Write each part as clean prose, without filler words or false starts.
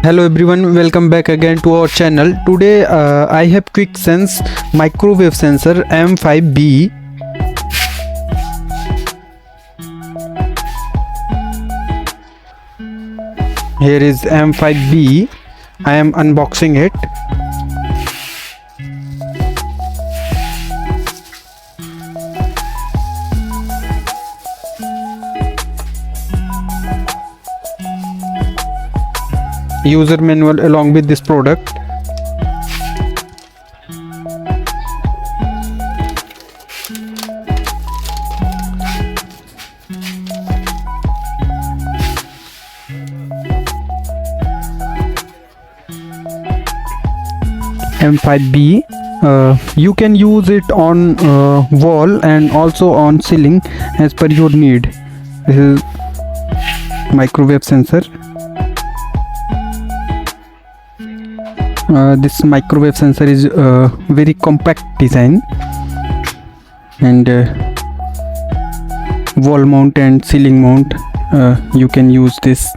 Hello everyone, welcome back again to our channel. Today I have QS-M microwave sensor M5B. Here is M5B. I am unboxing it. User manual along with this product. M5B, you can use it on wall and also on ceiling as per your need. This is microwave sensor. This microwave sensor is very compact design, and wall mount and ceiling mount you can use this.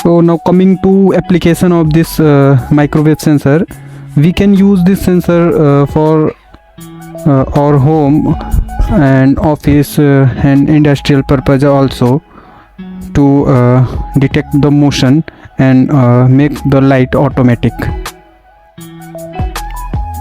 So now coming to application of this microwave sensor, we can use this sensor for our home and office and industrial purpose also, to detect the motion and make the light automatic.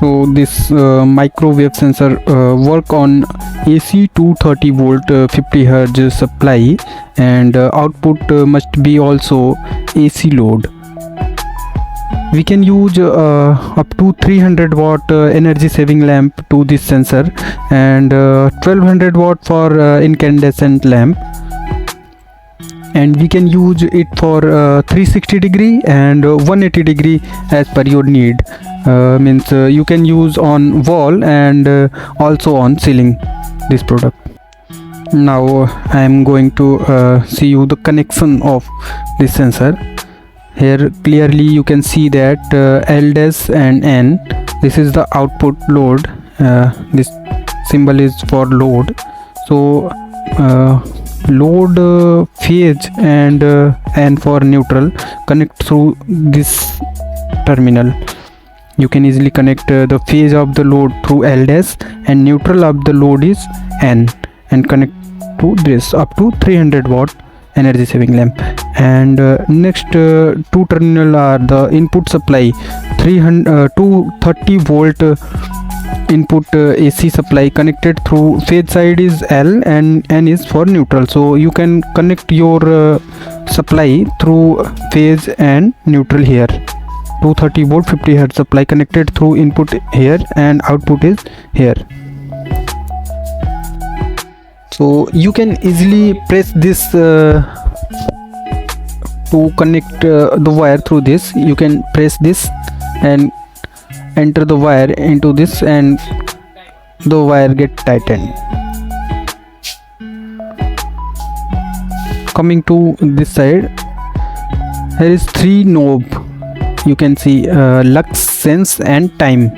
So this microwave sensor work on AC 230 volt 50 Hz supply, and output must be also AC load. We can use up to 300 watt energy saving lamp to this sensor, and 1200 watt for incandescent lamp. And we can use it for 360 degree and 180 degree as per your need. Means you can use on wall and also on ceiling this product. Now I am going to see you the connection of this sensor. Here clearly you can see that L- and N, this is the output load. This symbol is for load. So load phase and for neutral connect through this terminal. You can easily connect the phase of the load through L- and neutral of the load is N, and connect to this up to 300 watt energy saving lamp. And next two terminal are the input supply, 230 volt input AC supply connected through phase side is L and N is for neutral. So you can connect your supply through phase and neutral here. 230 volt 50 Hz supply connected through input here and output is here. So you can easily press this to connect the wire through this. You can press this and enter the wire into this, and the wire get tightened. Coming to this side, here is 3 knob. You can see lux, sense and time.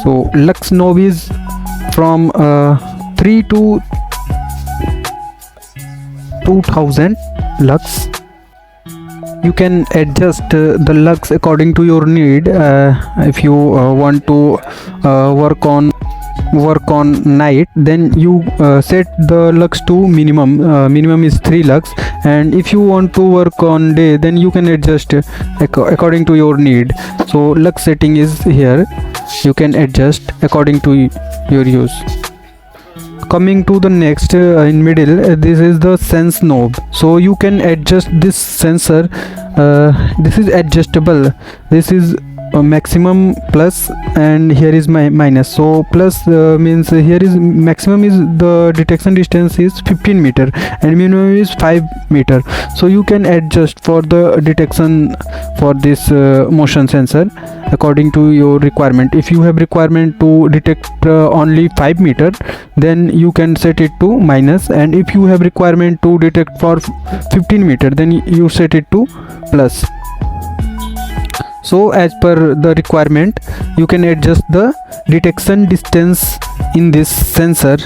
So lux knob is from 3 to 2000 lux. You can adjust the lux according to your need. If you want to work on night, then you set the lux to minimum. Minimum is 3 lux, and if you want to work on day, then you can adjust according to your need. So lux setting is here. You can adjust according to your use. Coming to the next in middle, this is the sense knob. So you can adjust this sensor. This is adjustable. This is maximum plus, and here is my minus. So plus means here is maximum is the detection distance is 15 meter and minimum is 5 meter. So you can adjust for the detection for this motion sensor according to your requirement. If you have requirement to detect only 5 meter, then you can set it to minus, and if you have requirement to detect for 15 meter, then you set it to plus. So as per the requirement, you can adjust the detection distance in this sensor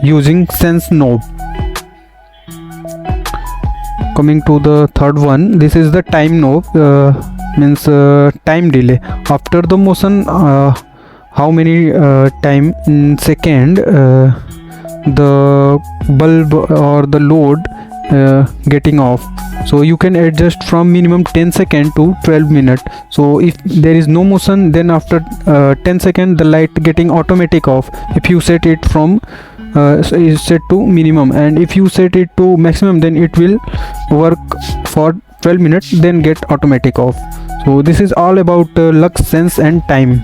using sense knob. coming to the third one, this is the time knob, means time delay. After the motion, how many time in second the bulb or the load getting off. So you can adjust from minimum 10 second to 12 minute. So if there is no motion, then after 10 second the light getting automatic off. If you set it from is set to minimum, and if you set it to maximum, then it will work for 12 minutes, then get automatic off. So this is all about lux, sense and time.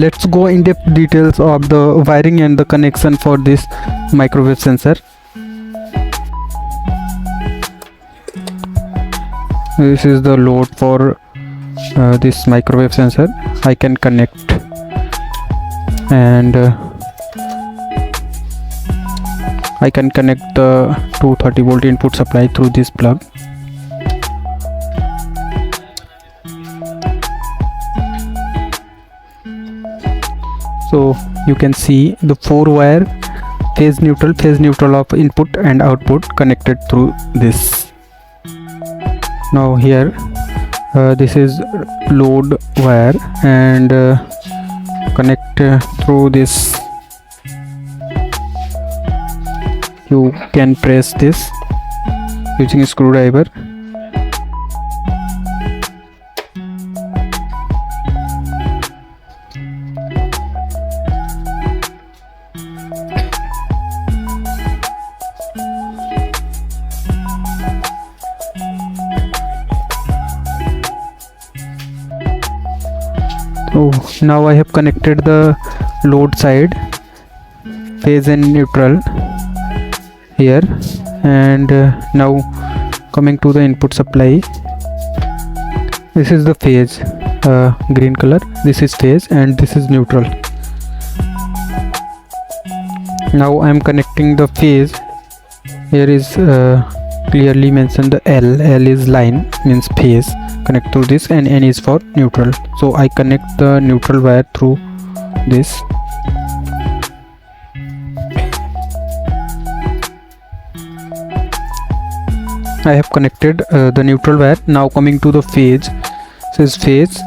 Let's go in depth details of the wiring and the connection for this microwave sensor. This is the load for this microwave sensor. I can connect, and I can connect the 230 volt input supply through this plug. So you can see the 4 wire phase neutral of input and output connected through this. Now here this is load wire, and connect through this. You can press this using a screwdriver. So now I have connected the load side, phase and neutral here, and now coming to the input supply. This is the phase, green color, this is phase and this is neutral. Now I am connecting the phase. Here is clearly mentioned the L is line, means phase, connect through this, and N is for neutral. So I connect the neutral wire through this. I have connected the neutral wire. Now coming to the phase. This is phase.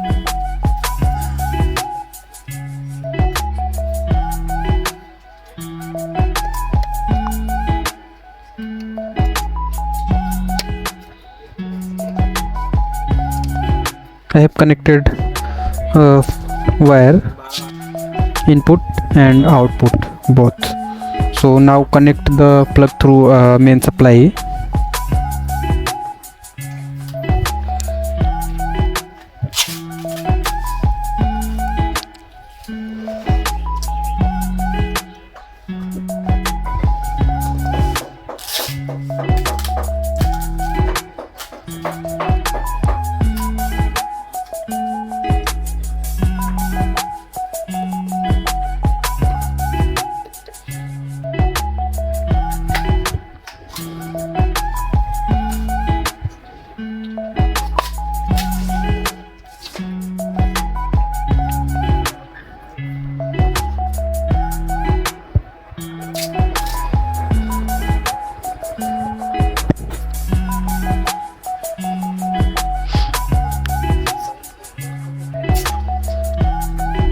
I have connected wire, input and output both. So now connect the plug through main supply.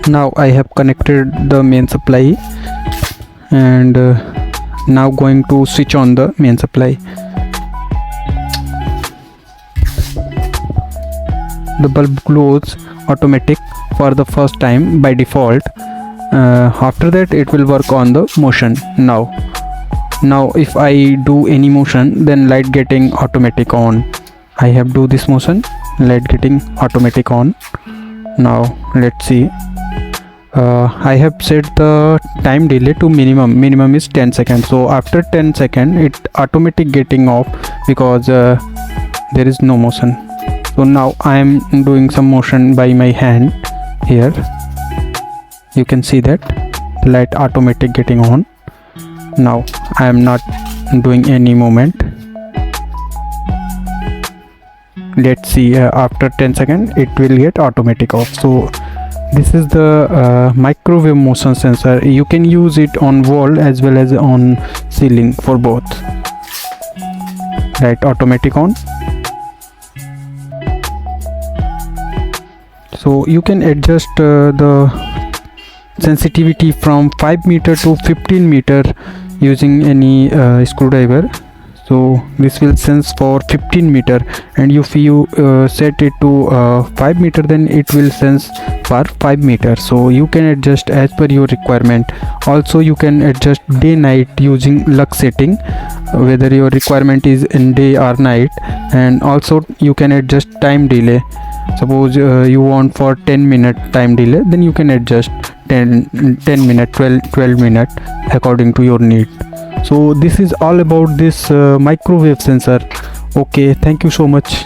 Now I have connected the main supply, and now going to switch on the main supply. The bulb glows automatic for the first time by default. After that it will work on the motion. Now if I do any motion, then light getting automatic on. I have do this motion, light getting automatic on. Now let's see. I have set the time delay to minimum is 10 seconds. So after 10 seconds it automatic getting off, because there is no motion. So now I am doing some motion by my hand. Here you can see that the light automatic getting on. Now I am not doing any movement. Let's see, after 10 seconds it will get automatic off. So This is the microwave motion sensor. You can use it on wall as well as on ceiling for both. Right, automatic on. So you can adjust the sensitivity from 5 meter to 15 meter using any screwdriver. So this will sense for 15 meter, and if you set it to 5 meter, then it will sense for 5 meter. So you can adjust as per your requirement. Also you can adjust day night using lux setting, whether your requirement is in day or night. And also you can adjust time delay. Suppose you want for 10-minute time delay, then you can adjust 10 minute, 12 minute according to your need. So this is all about this microwave sensor. Okay, thank you so much.